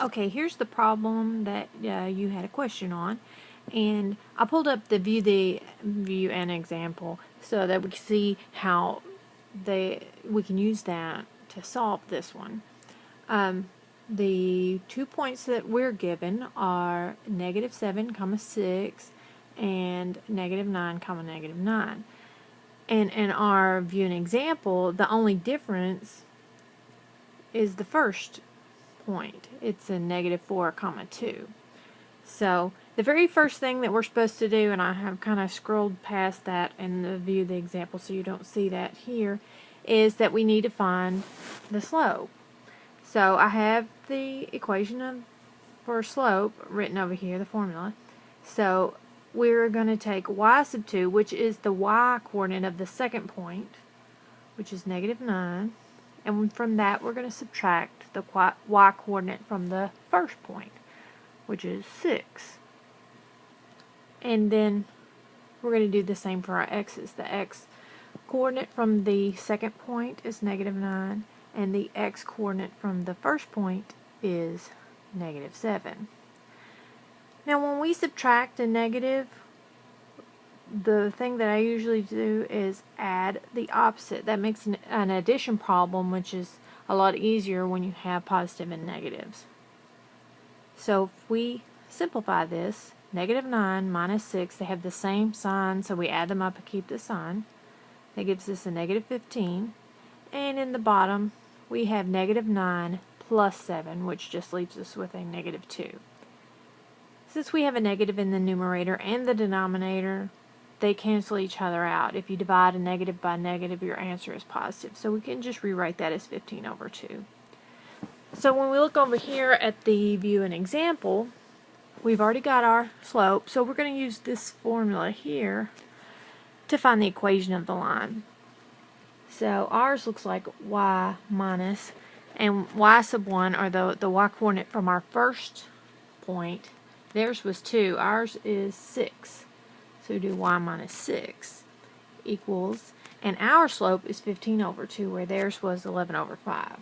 Okay, here's the problem that you had a question on, and I pulled up the view and example so that we can see how we can use that to solve this one. The 2 points that we're given are -7, 6 and -9, -9. And in our view and example, the only difference is the first point. It's a -4, 2. So the very first thing that we're supposed to do, and I have kind of scrolled past that in the view of the example so you don't see that here, is that we need to find the slope. So I have the equation for slope written over here, the formula. So we're going to take y sub 2, which is the y coordinate of the second point, which is -9. And from that, we're going to subtract the y coordinate from the first point, which is 6. And then we're going to do the same for our x's. The x coordinate from the second point is -9, and the x coordinate from the first point is -7. Now, when we subtract a negative, the thing that I usually do is add the opposite. That makes an addition problem, which is a lot easier when you have positive and negatives. So if we simplify this, -9 minus 6, they have the same sign, so we add them up and keep the sign. That gives us a -15. And in the bottom, we have -9 plus 7, which just leaves us with a -2. Since we have a negative in the numerator and the denominator, they cancel each other out. If you divide a negative by negative, your answer is positive. So we can just rewrite that as 15/2. So when we look over here at the view and example, we've already got our slope. So we're going to use this formula here to find the equation of the line. So ours looks like y minus, and y sub 1, or the y coordinate from our first point. Theirs was 2. Ours is 6. So we do y minus 6 equals, and our slope is 15/2, where theirs was 11/5.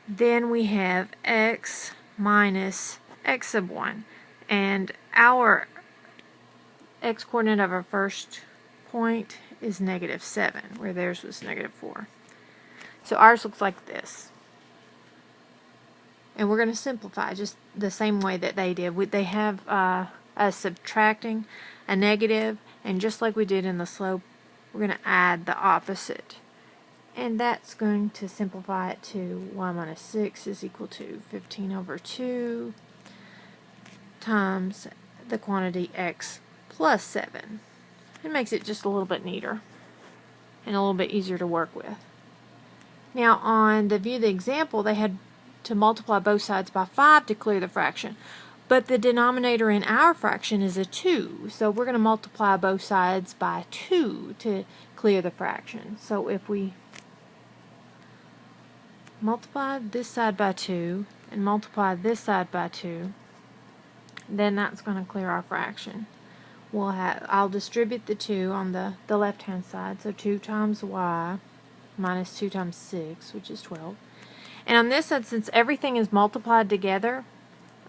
Then we have x minus x sub 1, and our x coordinate of our first point is -7, where theirs was -4. So ours looks like this. And we're going to simplify just the same way that they did. They have us subtracting a negative, and just like we did in the slope, we're going to add the opposite. And that's going to simplify it to y minus 6 is equal to 15/2 times the quantity x plus 7. It makes it just a little bit neater and a little bit easier to work with. Now on the view of the example, they had to multiply both sides by 5 to clear the fraction. But the denominator in our fraction is a 2, so we're going to multiply both sides by 2 to clear the fraction. So if we multiply this side by 2 and multiply this side by 2, then that's going to clear our fraction. I'll distribute the 2 on the left hand side, so 2 times y minus 2 times 6, which is 12. And on this side, since everything is multiplied together,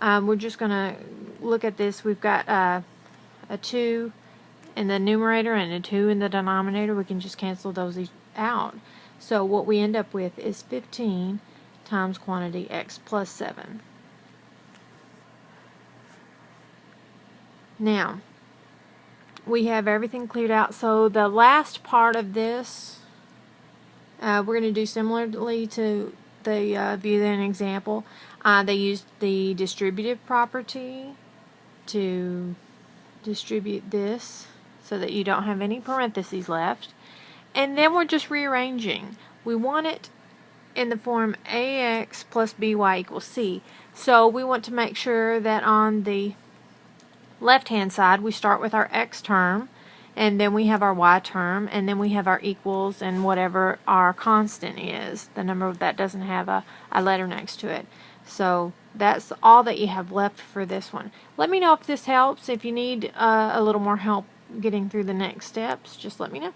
we're just going to look at this. We've got a 2 in the numerator and a 2 in the denominator. We can just cancel those out. So what we end up with is 15 times quantity x plus 7. Now, we have everything cleared out. So the last part of this, we're going to do similarly to the view and example. They used the distributive property to distribute this so that you don't have any parentheses left. And then we're just rearranging. We want it in the form ax plus by equals c. So we want to make sure that on the left-hand side we start with our x term, and then we have our y term, and then we have our equals and whatever our constant is, the number that doesn't have a letter next to it. So that's all that you have left for this one. Let me know if this helps. If you need a little more help getting through the next steps, just let me know.